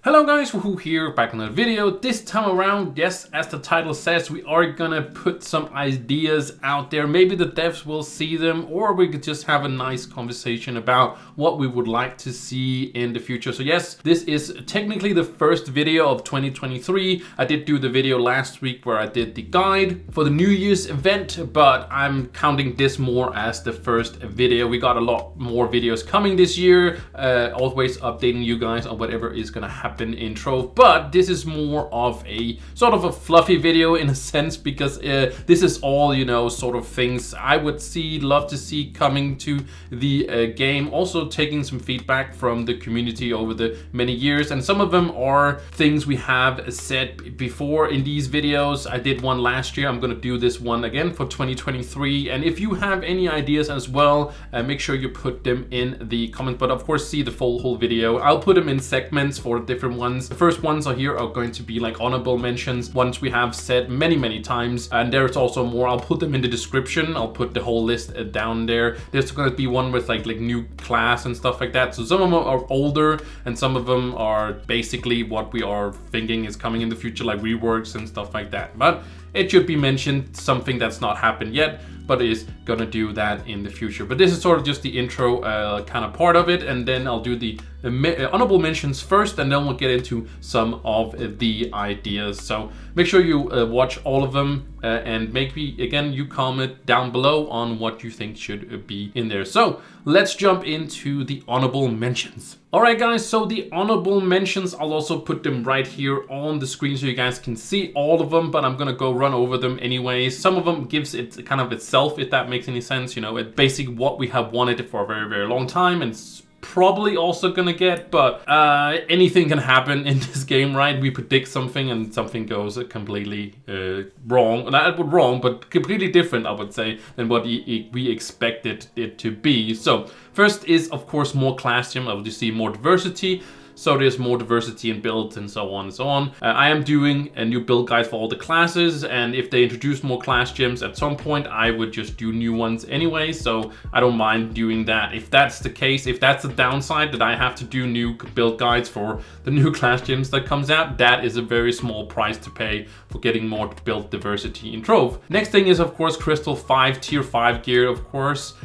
Hello guys, Wahoo here, back on another video. This time around, yes, as the title says, we are gonna put some ideas out there. Maybe the devs will see them, or we could just have a nice conversation about what we would like to see in the future. So yes, this is technically the first video of 2023. I did do the video last week where I did the guide for the New Year's event, but I'm counting this more as the first video. We got a lot more videos coming this year, always updating you guys on whatever is gonna happen in Trove, but this is more of a sort of a fluffy video in a sense, because this is all, you know, sort of things I would love to see coming to the game. Also taking some feedback from the community over the many years, and some of them are things we have said before in these videos. I did one last year, I'm gonna do this one again for 2023, and if you have any ideas as well, make sure you put them in the comments, but of course see the whole video. I'll put them in segments for different ones. The first ones are here are going to be like honorable mentions, ones we have said many times, and there's also more. I'll put them in the description. I'll put the whole list down there. There's going to be one with like new class and stuff like that. So some of them are older, and some of them are basically what we are thinking is coming in the future, like reworks and stuff like that. But it should be mentioned, something that's not happened yet, but is gonna do that in the future. But this is sort of just the intro kind of part of it, and then I'll do the honorable mentions first, and then we'll get into some of the ideas. So make sure you watch all of them, and maybe again you comment down below on what you think should be in there. So let's jump into the honorable mentions. All right guys, so the honorable mentions, I'll also put them right here on the screen so you guys can see all of them, but I'm gonna go run over them anyways. Some of them gives it kind of itself, if that makes any sense. You know, it's basically what we have wanted for a very long time, and probably also gonna get, but anything can happen in this game, right? We predict something and something goes completely wrong. Not wrong, but completely different, I would say, than what we expected it to be. So first is, of course, more class gym. Obviously more diversity. So there's more diversity in builds and so on and so on. I am doing a new build guide for all the classes, and if they introduce more class gyms at some point, I would just do new ones anyway, so I don't mind doing that. If that's the case, if that's the downside that I have to do new build guides for the new class gyms that comes out, that is a very small price to pay for getting more build diversity in Trove. Next thing is, of course, Crystal 5 tier 5 gear, of course.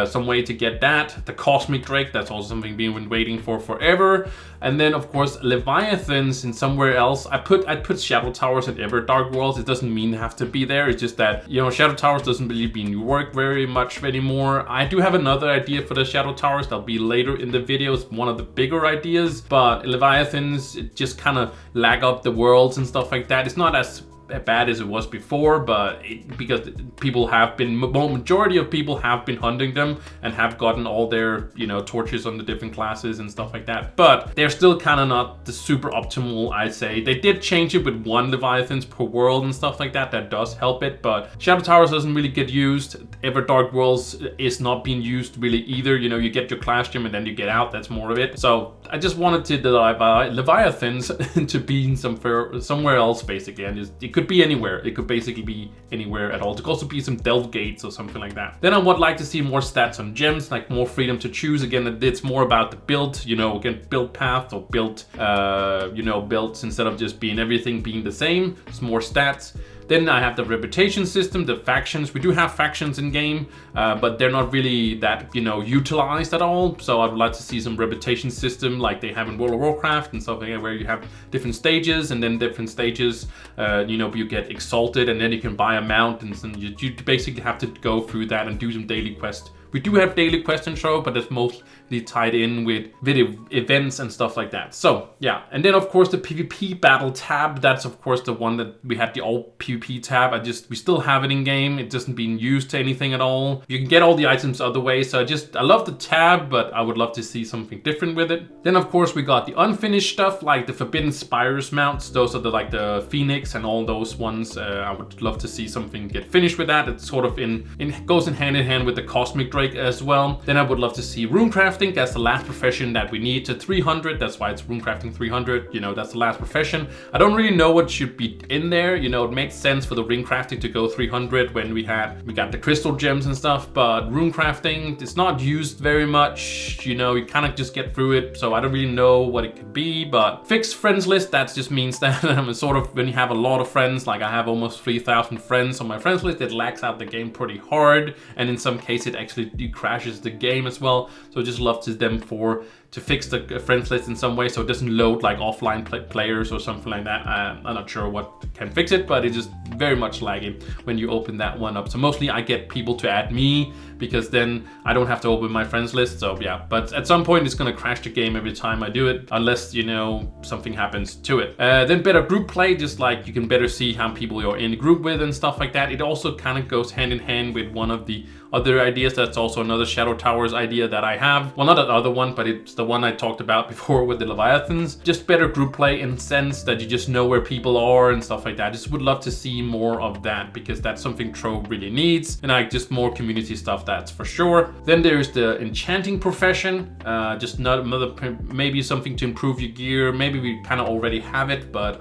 Some way to get that. The Cosmic Drake, that's also something we've been waiting for forever. And then of course Leviathans in somewhere else. I'd put Shadow Towers and Ever Dark Worlds. It doesn't mean they have to be there. It's just that, you know, Shadow Towers doesn't really be in Rework very much anymore. I do have another idea for the Shadow Towers. That'll be later in the video. It's one of the bigger ideas. But Leviathans, it just kind of lag up the worlds and stuff like that. It's not as bad as it was before, but because people have been, majority of people have been hunting them and have gotten all their, you know, torches on the different classes and stuff like that, but they're still kind of not the super optimal, I'd say. They did change it with 1 Leviathans per world and stuff like that. That does help it, but Shadow Towers doesn't really get used. Ever Dark Worlds is not being used really either. You know, you get your class gym and then you get out. That's more of it. So I just wanted the Leviathans to be in somewhere else basically, and it could be anywhere. It could basically be anywhere at all. It could also be some delve gates or something like that. Then I would like to see more stats on gems, like more freedom to choose. Again, it's more about the build, you know, again, build path or build, you know, builds instead of just everything being the same. It's more stats. Then I have the reputation system, the factions. We do have factions in game, but they're not really that, you know, utilized at all. So I would like to see some reputation system like they have in World of Warcraft and stuff like that, where you have different stages, and then different stages, you know, you get exalted, and then you can buy a mount, and you basically have to go through that and do some daily quests. We do have daily quests in Trove, but it's mostly tied in with video events and stuff like that. So yeah, and then of course the PvP battle tab. That's of course the one that we had, the old PvP tab. We still have it in game. It doesn't being used to anything at all. You can get all the items other ways. So I love the tab, but I would love to see something different with it. Then of course we got the unfinished stuff, like the Forbidden Spires mounts. Those are like the Phoenix and all those ones. I would love to see something get finished with that. It's sort of goes in hand with the Cosmic Drake. rate as well. Then I would love to see rune crafting. That's the last profession that we need to 300. That's why it's rune crafting 300. You know, that's the last profession. I don't really know what should be in there. You know, it makes sense for the rune crafting to go 300 when we got the crystal gems and stuff, but rune crafting, it's not used very much. You know, you kind of just get through it. So I don't really know what it could be, but fixed friends list, that just means that sort of when you have a lot of friends, like I have almost 3,000 friends on my friends list, it lags out the game pretty hard. And in some cases it actually crashes the game as well. So I just love to them to fix the friends list in some way so it doesn't load like offline players or something like that. I'm not sure what can fix it, but it's just very much laggy when you open that one up. So mostly I get people to add me because then I don't have to open my friends list. So yeah, but at some point it's gonna crash the game every time I do it, unless, you know, something happens to it. Then better group play, just like you can better see how people you're in the group with and stuff like that. It also kind of goes hand in hand with one of the other ideas. That's also another Shadow Towers idea that I have. Well, not the other one, but it's the one I talked about before with the Leviathans. Just better group play in the sense that you just know where people are and stuff like that. I just would love to see more of that because that's something Trove really needs. And just more community stuff, that's for sure. Then there's the enchanting profession. Just another, maybe something to improve your gear. Maybe we kind of already have it, but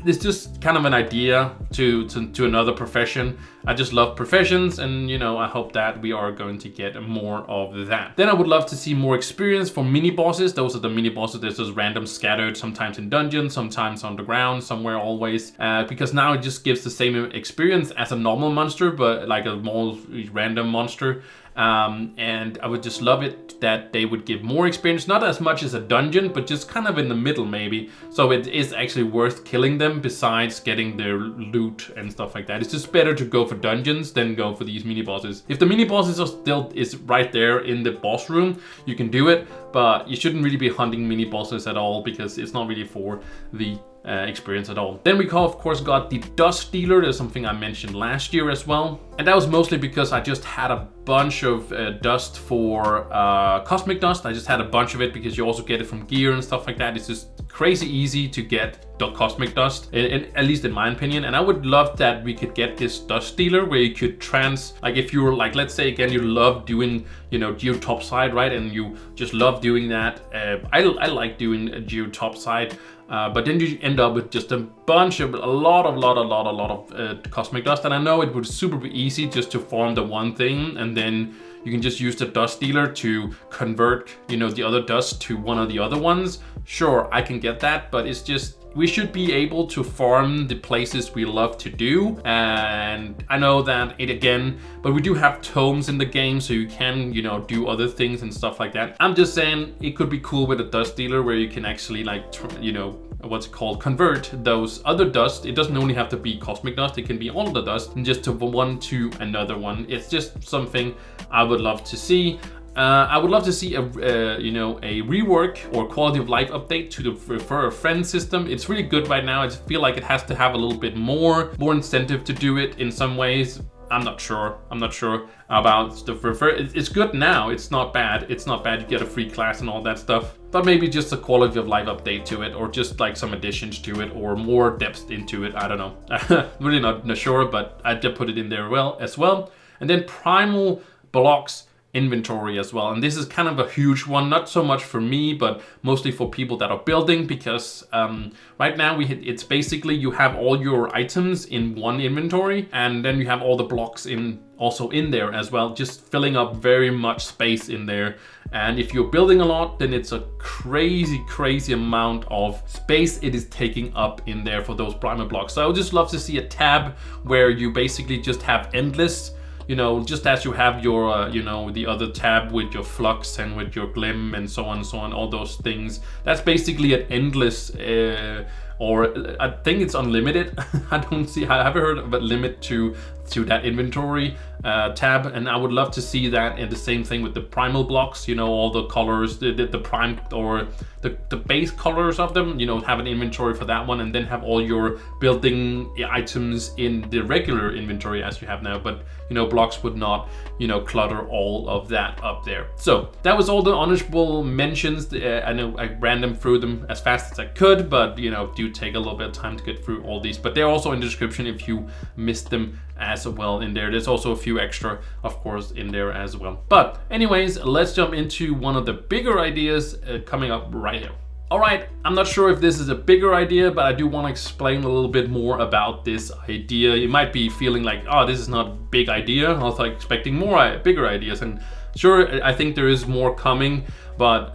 it's just kind of an idea to another profession. I just love professions, and you know, I hope that we are going to get more of that. Then I would love to see more experience for mini bosses. Those are the mini bosses. There's just random scattered, sometimes in dungeons, sometimes on the ground, somewhere always. Because now it just gives the same experience as a normal monster, but like a more random monster. And I would just love it that they would give more experience, not as much as a dungeon, but just kind of in the middle maybe. So it is actually worth killing them besides getting their loot and stuff like that. It's just better to go for dungeons than go for these mini bosses. If the mini bosses are still right there in the boss room, you can do it, but you shouldn't really be hunting mini bosses at all because it's not really for the experience at all. Then we of course got the dust dealer. There's something I mentioned last year as well, and that was mostly because I just had a bunch of dust for cosmic dust. I just had a bunch of it because you also get it from gear and stuff like that. It's just crazy easy to get cosmic dust, at least in my opinion. And I would love that we could get this dust dealer where you could like if you were like, let's say again, you love doing, you know, geo topside, right? And you just love doing that. I like doing a geo topside. But then you end up with just a lot of cosmic dust. And I know it would super be easy just to farm the one thing, and then you can just use the dust dealer to convert, you know, the other dust to one of the other ones. Sure, I can get that, but it's just, we should be able to farm the places we love to do. And I know that but we do have tomes in the game, so you can, you know, do other things and stuff like that. I'm just saying it could be cool with a dust dealer where you can actually like, you know, what's it called, convert those other dust. It doesn't only have to be cosmic dust, it can be all of the dust, and just to one to another one. It's just something I would love to see. I would love to see a rework or quality of life update to the refer a friend system. It's really good right now. I just feel like it has to have a little bit more incentive to do it in some ways. I'm not sure about the refer. It's good now. It's not bad. It's not bad. You get a free class and all that stuff. But maybe just a quality of life update to it, or just like some additions to it, or more depth into it. I don't know. Really not sure, but I did put it in there as well. And then primal blocks inventory as well, and this is kind of a huge one, not so much for me but mostly for people that are building, because right now it's basically you have all your items in one inventory, and then you have all the blocks also in there as well, just filling up very much space in there. And if you're building a lot, then it's a crazy amount of space it is taking up in there for those primal blocks. So I would just love to see a tab where you basically just have endless, you know, just as you have your, you know, the other tab with your flux and with your glim and so on, all those things. That's basically an endless, or I think it's unlimited. I haven't heard of a limit to that inventory tab, and I would love to see that. And the same thing with the primal blocks, you know, all the colors, the prime or the base colors of them, you know, have an inventory for that one, and then have all your building items in the regular inventory as you have now. But you know, blocks would not, you know, clutter all of that up there. So that was all the honorable mentions. I know I ran them through them as fast as I could, but you know, due take a little bit of time to get through all these, but they're also in the description if you missed them as well in there. There's also a few extra, of course, in there as well. But anyways, let's jump into one of the bigger ideas coming up right here. All right, I'm not sure if this is a bigger idea, but I do want to explain a little bit more about this idea. You might be feeling like, oh, this is not a big idea. I was like expecting more bigger ideas, and sure, I think there is more coming, but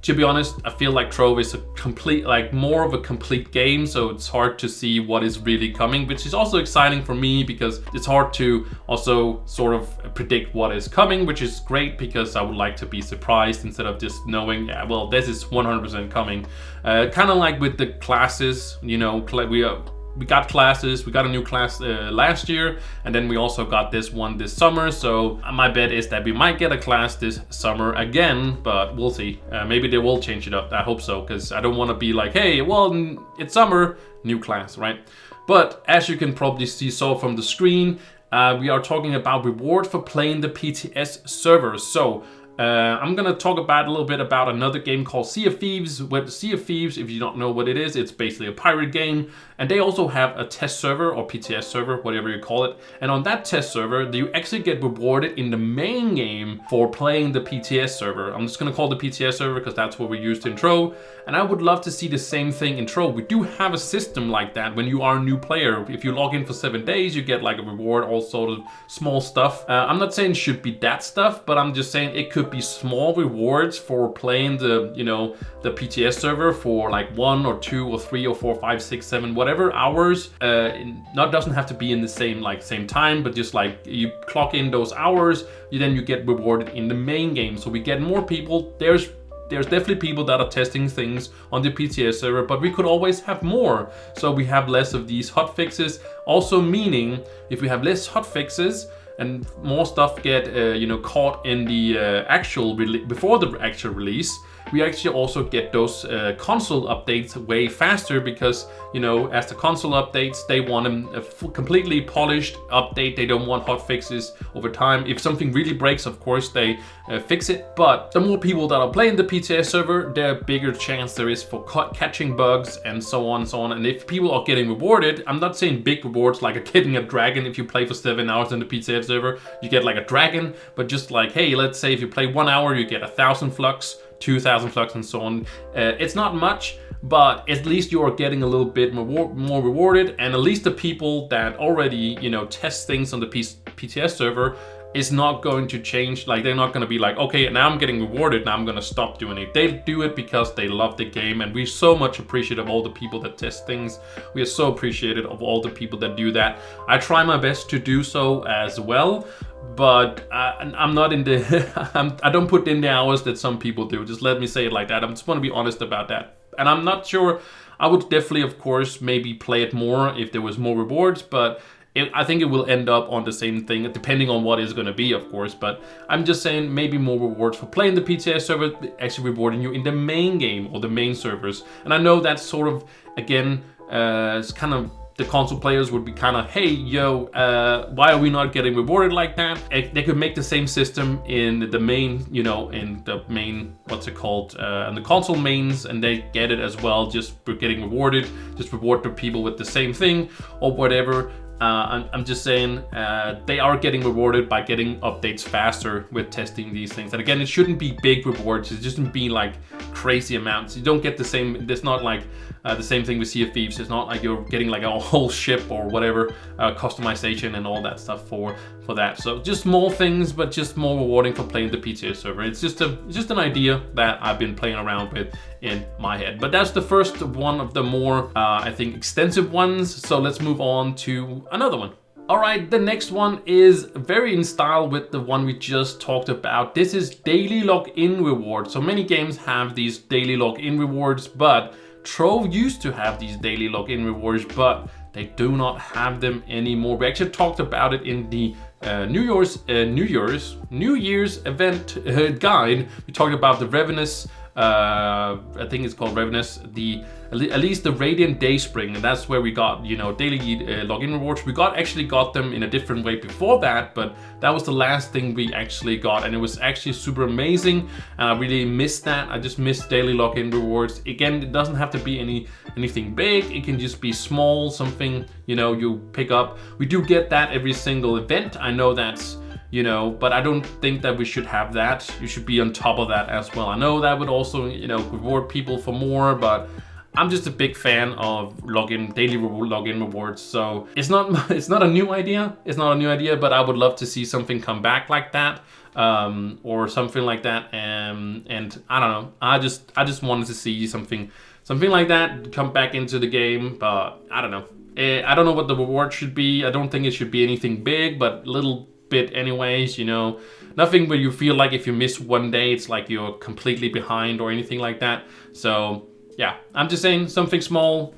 to be honest, I feel like Trove is a complete, like more of a complete game, so it's hard to see what is really coming, which is also exciting for me because it's hard to also sort of predict what is coming, which is great because I would like to be surprised instead of just knowing, yeah, well, this is 100% coming. Kind of like with the classes, you know, we got classes, we got a new class last year, and then we also got this one this summer. So my bet is that we might get a class this summer again, but we'll see. Maybe they will change it up. I hope so, because I don't want to be like, hey, well, it's summer, new class, right? But as you can probably saw from the screen, we are talking about reward for playing the PTS server. So I'm gonna talk about a little bit about another game called Sea of Thieves. With Sea of Thieves, if you don't know what it is, it's basically a pirate game, and they also have a test server or PTS server, whatever you call it. And on that test server, you actually get rewarded in the main game for playing the PTS server. I'm just gonna call the PTS server because that's what we used in Trove, and I would love to see the same thing in Trove. We do have a system like that when you are a new player. If you log in for 7 days, you get like a reward, all sort of small stuff. I'm not saying it should be that stuff, but I'm just saying it could be small rewards for playing the, you know, the PTS server for like 1 or 2 or 3 or 4, 5, 6, 7, whatever hours. Doesn't have to be in the same time, but just like you clock in those hours, you get rewarded in the main game. So we get more people. There's definitely people that are testing things on the PTS server, but we could always have more. So we have less of these hot fixes. Also meaning if we have less hot fixes and more stuff get caught in the before the actual release, we actually also get those console updates way faster because, you know, as the console updates, they want a completely polished update. They don't want hot fixes over time. If something really breaks, of course, they fix it. But the more people that are playing the PTS server, the bigger chance there is for catching bugs and so on and so on. And if people are getting rewarded, I'm not saying big rewards like getting a dragon. If you play for 7 hours in the PTS server, you get like a dragon. But just like, hey, let's say if you play 1 hour, you get 1,000 flux. 2,000 flux and so on. It's not much, but at least you are getting a little bit more rewarded, and at least the people that already, you know, test things on the PTS server is not going to change. Like, they're not going to be like, okay, now I'm getting rewarded, now I'm going to stop doing it. They do it because they love the game, and we're so much appreciative of all the people that test things. We are so appreciative of all the people that do that. I try my best to do so as well, but I'm not in the I don't put in the hours that some people do. Just let me say it like that. I just want to be honest about that. And I'm not sure. I would definitely, of course, maybe play it more if there was more rewards, but I think it will end up on the same thing, depending on what it's going to be, of course. But I'm just saying maybe more rewards for playing the PTS server, actually rewarding you in the main game or the main servers. And I know that's sort of, again, it's kind of, the console players would be kind of, hey, yo, why are we not getting rewarded like that? They could make the same system in the main, you know, in the main, what's it called, and the console mains, and they get it as well, just for getting rewarded, just reward the people with the same thing or whatever. I'm just saying they are getting rewarded by getting updates faster with testing these things. And again, it shouldn't be big rewards. It shouldn't be like crazy amounts. You don't get the same. There's not like the same thing with Sea of Thieves. It's not like you're getting like a whole ship or whatever, customization and all that stuff for that. So just small things, but just more rewarding for playing the PTS server. It's just an idea that I've been playing around with in my head. But that's the first one of the more, I think, extensive ones. So let's move on to another one. All right, the next one is very in style with the one we just talked about. This is daily login rewards. So many games have these daily login rewards, but Trove used to have these daily login rewards, but they do not have them anymore. We actually talked about it in the New Year's event guide. We talked about the Ravenous I think it's called Readiness, at least the Radiant Dayspring, and that's where we got, you know, daily login rewards. We actually got them in a different way before that, but that was the last thing we actually got, and it was actually super amazing, and I really missed that. I just missed daily login rewards. Again, it doesn't have to be anything big. It can just be small, something, you know, you pick up. We do get that every single event. I know that's, you know, but I don't think that we should have that. You should be on top of that as well. I know that would also, you know, reward people for more, but I'm just a big fan of daily login rewards. So it's not a new idea. It's not a new idea, but I would love to see something come back like that, or something like that. And I don't know. I just wanted to see something like that come back into the game, but I don't know. I don't know what the reward should be. I don't think it should be anything big, but little bit anyways, you know, nothing where you feel like if you miss one day it's like you're completely behind or anything like that. So yeah, I'm just saying something small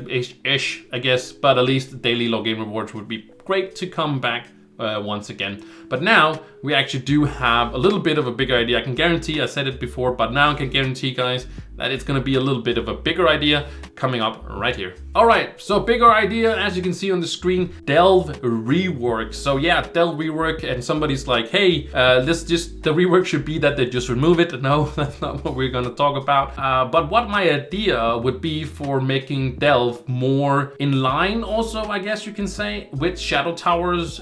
ish, I guess, but at least the daily login rewards would be great to come back once again. But now we actually do have a little bit of a bigger idea. I can guarantee, I said it before, but now I can guarantee, guys, that it's going to be a little bit of a bigger idea coming up right here. All right, so bigger idea, as you can see on the screen, Delve Rework. So yeah, Delve Rework, and somebody's like, hey, the rework should be that they just remove it. No, that's not what we're going to talk about. But what my idea would be for making Delve more in line also, I guess you can say, with Shadow Towers,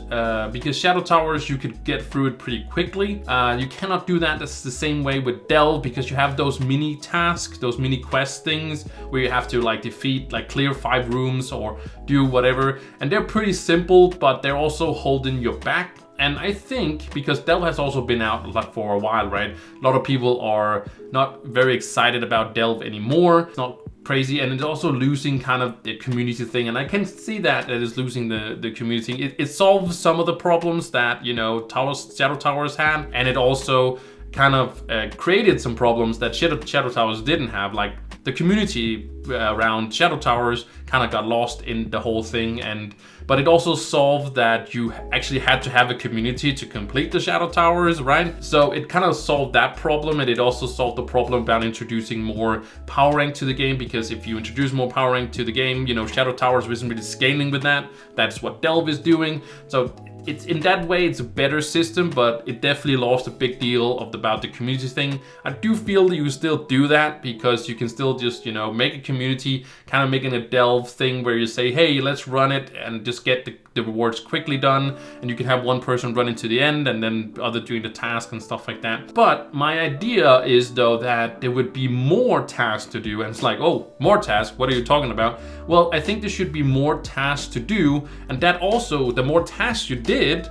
because Shadow Towers, you could get through it pretty quickly. You cannot do that the same way with Delve, because you have those mini tasks, those mini quest things where you have to like defeat, like clear 5 rooms or do whatever, and they're pretty simple, but they're also holding you back. And I think because Delve has also been out for a while, right? A lot of people are not very excited about Delve anymore. It's not crazy, and it's also losing kind of the community thing, and I can see that it is losing the community. It solves some of the problems that, you know, Shadow Towers had, and it also kind of created some problems that Shadow Towers didn't have. Like the community around Shadow Towers kind of got lost in the whole thing, but it also solved that you actually had to have a community to complete the Shadow Towers, right? So it kind of solved that problem, and it also solved the problem about introducing more power rank to the game, because if you introduce more power rank to the game, you know, Shadow Towers isn't really scaling with that. That's what Delve is doing. So it's in that way, it's a better system, but it definitely lost a big deal about the community thing. I do feel that you still do that, because you can still just, you know, make a community, kind of making a Delve thing where you say, hey, let's run it and just get the rewards quickly done, and you can have one person running to the end and then other doing the task and stuff like that. But my idea is though that there would be more tasks to do, and it's like, oh, more tasks, what are you talking about? Well, I think there should be more tasks to do, and that also, the more tasks you did,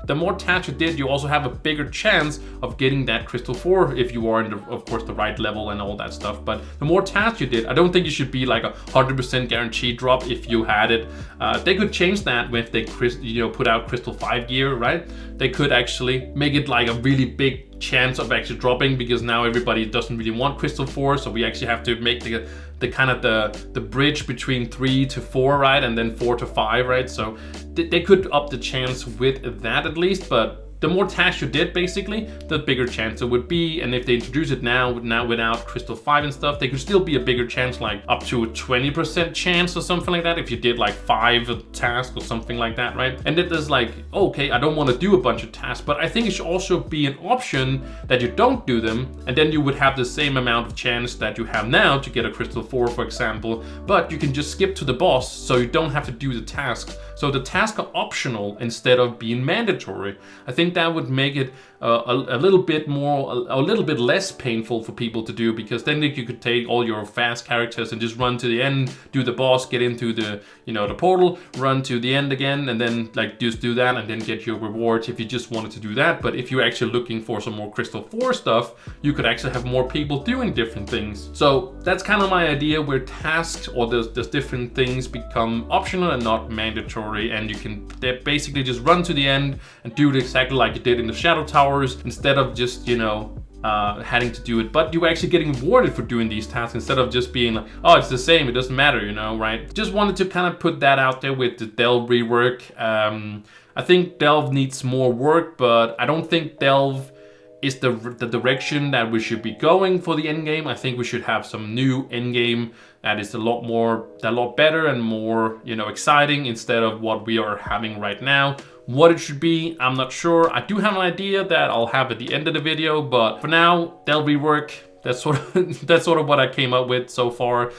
you also have a bigger chance of getting that Crystal 4 if you are in of course the right level and all that stuff. But the more tasks you did, I don't think you should be like 100% guaranteed drop if you had it. They could change that if they put out Crystal 5 gear, right? They could actually make it like a really big chance of actually dropping, because now everybody doesn't really want Crystal 4, so we actually have to make the kind of the bridge between 3 to 4, right? And then 4 to 5, right? So they could up the chance with that at least, but the more tasks you did, basically, the bigger chance it would be. And if they introduce it now without Crystal 5 and stuff, they could still be a bigger chance, like up to a 20% chance or something like that, if you did like 5 tasks or something like that, right? And it is like, okay, I don't want to do a bunch of tasks, but I think it should also be an option that you don't do them, and then you would have the same amount of chance that you have now to get a Crystal 4, for example, but you can just skip to the boss, so you don't have to do the tasks. So the tasks are optional instead of being mandatory. I think that would make it a little bit less painful for people to do, because then you could take all your fast characters and just run to the end, do the boss, get into the portal, run to the end again, and then like just do that and then get your rewards if you just wanted to do that. But if you're actually looking for some more Crystal 4 stuff, you could actually have more people doing different things. So that's kind of my idea, where tasks or there's different things become optional and not mandatory, and you can basically just run to the end and do it exactly like you did in the Shadow Towers, instead of just having to do it, but you're actually getting rewarded for doing these tasks, instead of just being like, oh, it's the same, it doesn't matter, right? Just wanted to kind of put that out there with the Delve rework. I think Delve needs more work, but I don't think Delve is the direction that we should be going for the end game. I think we should have some new end game that is a lot better and more, you know, exciting instead of what we are having right now. What it should be, I'm not sure. I do have an idea that I'll have at the end of the video, but for now, they'll rework. That's sort of what I came up with so far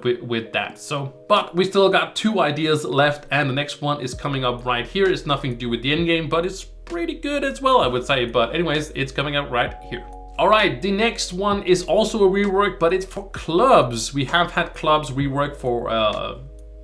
with that. So, but we still got 2 ideas left, and the next one is coming up right here. It's nothing to do with the end game, but it's pretty good as well, I would say. But anyways, it's coming up right here. All right, the next one is also a rework, but it's for clubs. We have had clubs rework for a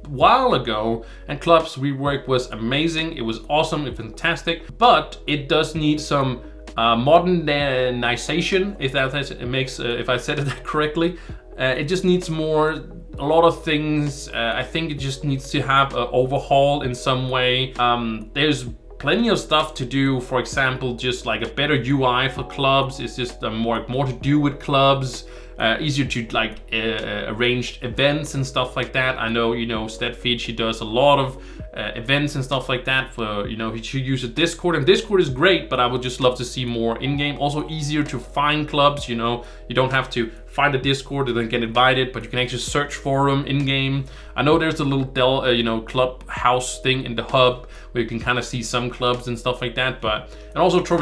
while ago, and clubs rework was amazing. It was awesome and fantastic, but it does need some modernization, if I said it correctly. It just needs a lot of things. I think it just needs to have an overhaul in some way. There's plenty of stuff to do. For example, just like a better UI for clubs. It's just more to do with clubs. Easier to like arrange events and stuff like that. I know, you know, Steadfeed, she does a lot of events and stuff like that for, you know, she uses Discord, and Discord is great, but I would just love to see more in-game. Also easier to find clubs, you know, you don't have to find a Discord and then get invited, but you can actually search for them in-game. I know there's a little you know, club house thing in the hub where you can kind of see some clubs and stuff like that, and also Trove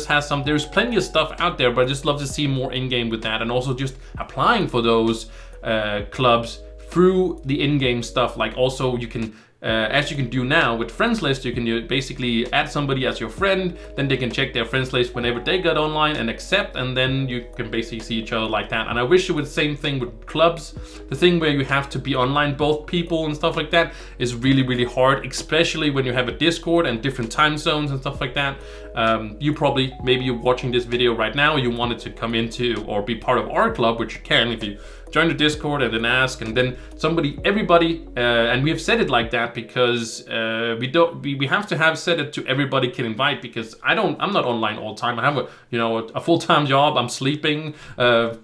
has some. There's plenty of stuff out there, but I just love to see more in-game with that, and also just applying for those clubs through the in-game stuff. Like also you can, as you can do now with friends list, you can basically add somebody as your friend, then they can check their friends list whenever they get online and accept, and then you can basically see each other like that. And I wish it would the same thing with clubs. The thing where you have to be online, both people and stuff like that, is really, really hard, especially when you have a Discord and different time zones and stuff like that. Maybe you're watching this video right now, you wanted to come into or be part of our club, which you can if you join the Discord and then ask, and then everybody, and we have set it like that because we have to have set it to everybody can invite, because I'm not online all the time. I have a full-time job. I'm sleeping,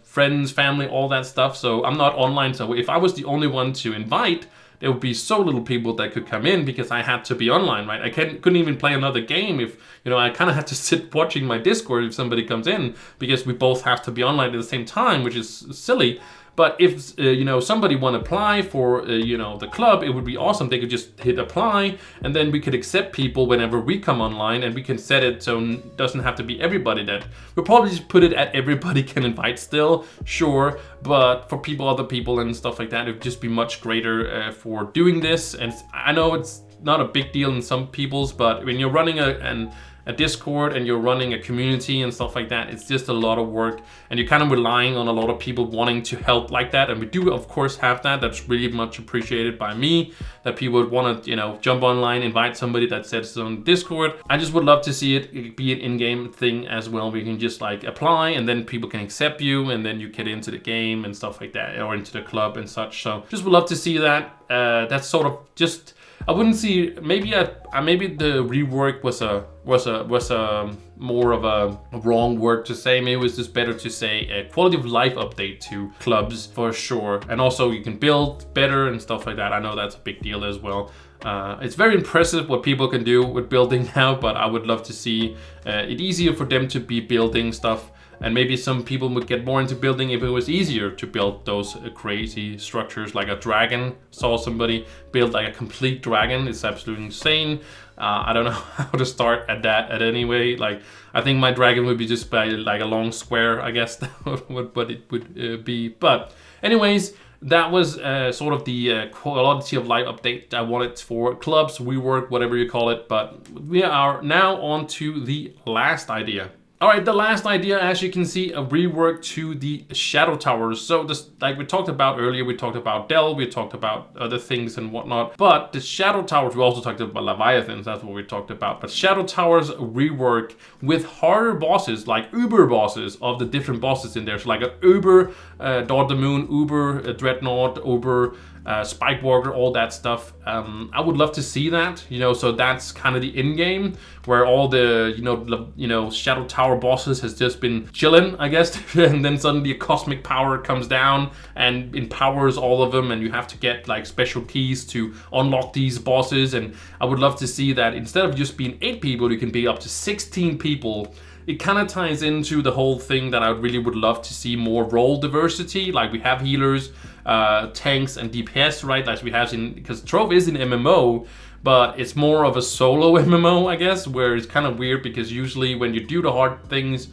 friends, family, all that stuff. So I'm not online. So if I was the only one to invite, there would be so little people that could come in because I had to be online, right? I couldn't even play another game if, you know, I kind of had to sit watching my Discord if somebody comes in, because we both have to be online at the same time, which is silly. But if you know, somebody want to apply for you know, the club, it would be awesome. They could just hit apply, and then we could accept people whenever we come online, and we can set it so it doesn't have to be everybody. That we'll probably just put it at everybody can invite still, sure, but for other people and stuff like that, it would just be much greater for doing this. And I know it's not a big deal in some people's, but when you're running a Discord and you're running a community and stuff like that, it's just a lot of work, and you're kind of relying on a lot of people wanting to help like that. And we do of course have that. That's really much appreciated by me, that people would want to, you know, jump online, invite somebody that says on Discord. I just would love to see it be an in-game thing as well. We can just like apply, and then people can accept you, and then you get into the game and stuff like that, or into the club and such. So just would love to see that. That's sort of just, I wouldn't see, maybe the rework was a more of a wrong word to say. Maybe it was just better to say a quality of life update to clubs for sure. And also you can build better and stuff like that. I know that's a big deal as well. It's very impressive what people can do with building now, but I would love to see it easier for them to be building stuff. And maybe some people would get more into building if it was easier to build those crazy structures, like a dragon. Saw somebody build like a complete dragon. It's absolutely insane. I don't know how to start at that at any way. Like, I think my dragon would be just by like a long square, I guess, what it would be. But anyways, that was sort of the quality of life update I wanted for clubs, rework, whatever you call it. But we are now on to the last idea. All right, the last idea, as you can see, a rework to the shadow towers. So this, like we talked about earlier, we talked about Dell, we talked about other things and whatnot. But the shadow towers, we also talked about Leviathans, that's what we talked about. But shadow towers rework with harder bosses, like Uber bosses of the different bosses in there. So like an Uber, Dot the Moon, Uber, Dreadnought, Uber, Spikewalker, all that stuff. I would love to see that, you know, so that's kind of the in game where all the, you know, shadow tower bosses has just been chilling, I guess. And then suddenly a cosmic power comes down and empowers all of them, and you have to get like special keys to unlock these bosses. And I would love to see that instead of just being 8 people, you can be up to 16 people it kind of ties into the whole thing that I really would love to see more role diversity. Like we have healers, tanks, and DPS, right? Like we have in, because Trove is an MMO, but it's more of a solo MMO, I guess, where it's kind of weird because usually when you do the hard things,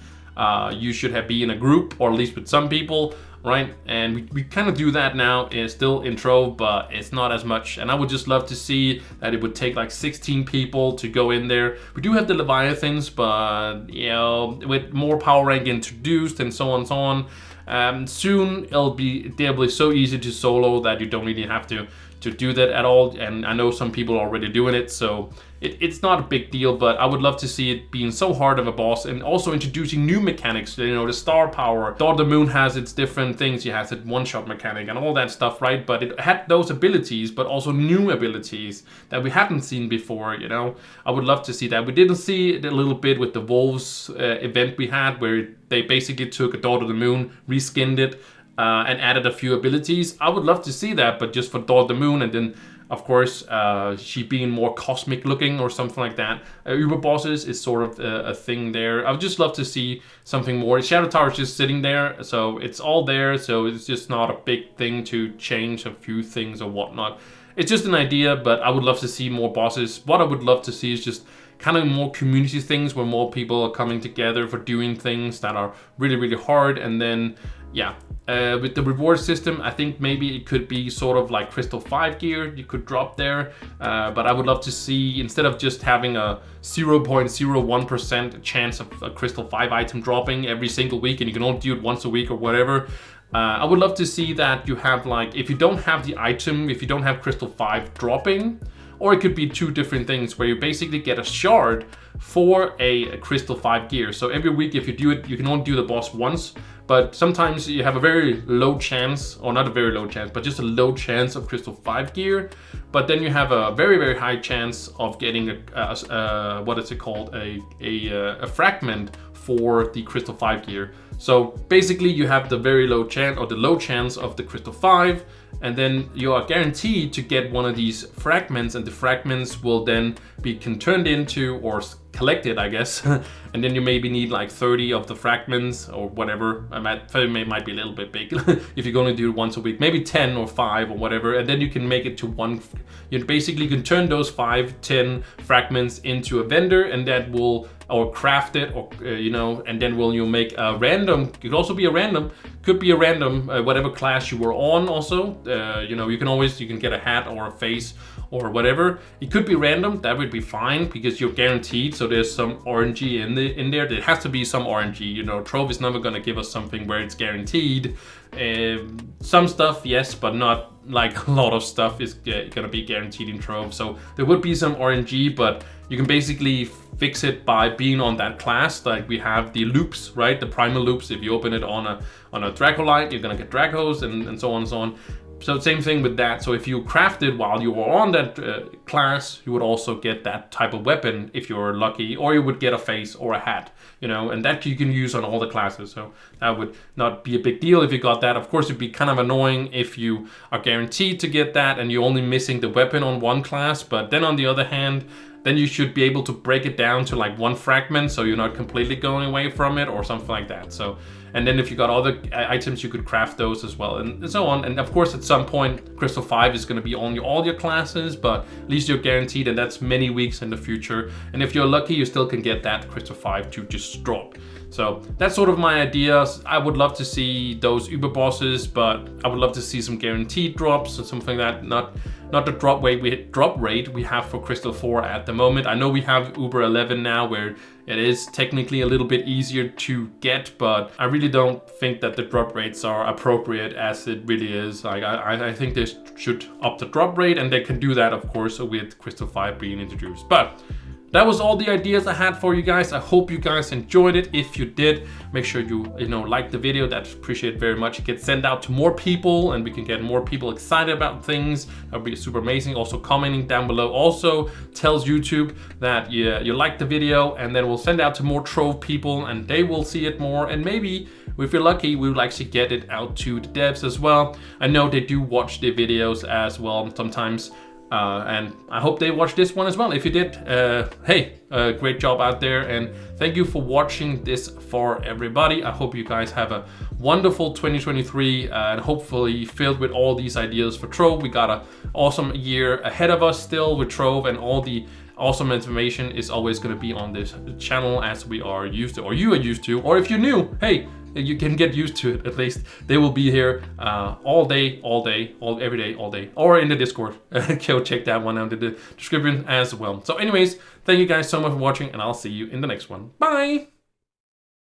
you should be in a group, or at least with some people, right? And we kind of do that now, still in Trove, but it's not as much. And I would just love to see that it would take like 16 people to go in there. We do have the Leviathans, but you know, with more power rank introduced and so on and so on, soon they'll be so easy to solo that you don't really have to do that at all. And I know some people are already doing it, so it's not a big deal, but I would love to see it being so hard of a boss, and also introducing new mechanics. You know, the star power, Dawn of the Moon has its different things. It has its one-shot mechanic and all that stuff, right? But it had those abilities, but also new abilities that we haven't seen before, you know? I would love to see that. We didn't see it a little bit with the Wolves event we had, where they basically took a Dawn of the Moon, reskinned it, and added a few abilities. I would love to see that, but just for Dawn of the Moon, and then of course she being more cosmic looking or something like that. Uber bosses is sort of a thing there. I would just love to see something more. Shadow Tower is just sitting there, so it's all there, so it's just not a big thing to change a few things or whatnot. It's just an idea, but I would love to see more bosses. What I would love to see is just kind of more community things where more people are coming together for doing things that are really, really hard. And then, yeah, with the reward system, I think maybe it could be sort of like Crystal 5 gear you could drop there. But I would love to see, instead of just having a 0.01% chance of a Crystal 5 item dropping every single week, and you can only do it once a week or whatever, I would love to see that you have, like, if you don't have the item, if you don't have Crystal 5 dropping, or it could be two different things where you basically get a shard for a Crystal 5 gear. So every week, if you do it, you can only do the boss once, but sometimes you have a very low chance, or not a very low chance, but just a low chance of Crystal 5 gear. But then you have a very, very high chance of getting what is it called? A fragment for the Crystal 5 gear. So basically you have the very low chance, or the low chance of the Crystal 5, and then you are guaranteed to get one of these fragments, and the fragments will then be turned into, or collected, I guess, and then you maybe need like 30 of the fragments or whatever. 30 might be a little bit big if you're going to do it once a week, maybe 10 or 5 or whatever, and then you can make it to one. You basically can turn those 5, 10 fragments into a vendor, and that will, or craft it, or you know, and then you'll make a random. It could also be a random, could be a random whatever class you were on. Also, you know, you can get a hat or a face or whatever. It could be random. That would be fine because you're guaranteed. So there's some RNG in there. There has to be some RNG. You know, Trove is never going to give us something where it's guaranteed. Some stuff, yes, but not like a lot of stuff is going to be guaranteed in Trove. So there would be some RNG, but you can basically fix it by being on that class. Like we have the loops, right? The primal loops. If you open it on a Dracolite, you're gonna get Dracos and so on and so on. So same thing with that. So if you crafted while you were on that class, you would also get that type of weapon if you're lucky, or you would get a face or a hat, you know, and that you can use on all the classes. So that would not be a big deal if you got that. Of course, it'd be kind of annoying if you are guaranteed to get that and you're only missing the weapon on one class. But then on the other hand, then you should be able to break it down to like one fragment, so you're not completely going away from it or something like that. So, and then if you got other items, you could craft those as well, and so on. And of course, at some point, Crystal 5 is going to be on all your classes, but at least you're guaranteed, and that's many weeks in the future. And if you're lucky, you still can get that Crystal 5 to just drop. So that's sort of my ideas. I would love to see those Uber bosses, but I would love to see some guaranteed drops or something like that. Not the drop rate we have for Crystal 4 at the moment. I know we have Uber 11 now, where it is technically a little bit easier to get, but I really don't think that the drop rates are appropriate as it really is. Like I think they should up the drop rate, and they can do that, of course, with Crystal 5 being introduced. But that was all the ideas I had for you guys. I hope you guys enjoyed it. If you did, make sure you like the video. That's appreciated very much. It gets sent out to more people, and we can get more people excited about things. That would be super amazing. Also, commenting down below also tells YouTube that you like the video, and then we'll send out to more Trove people, and they will see it more. And maybe, if you're lucky, we will actually get it out to the devs as well. I know they do watch the videos as well sometimes. And I hope they watched this one as well. If you did, hey, great job out there, and thank you for watching this for everybody. I hope you guys have a wonderful 2023 and hopefully filled with all these ideas for Trove. We got an awesome year ahead of us still with Trove, and all the awesome information is always going to be on this channel as we are used to, or you are used to, or if you're new, hey, you can get used to it. At least they will be here all day, every day, all day, or in the Discord. Go check that one out in the description as well. So anyways, thank you guys so much for watching, and I'll see you in the next one. Bye!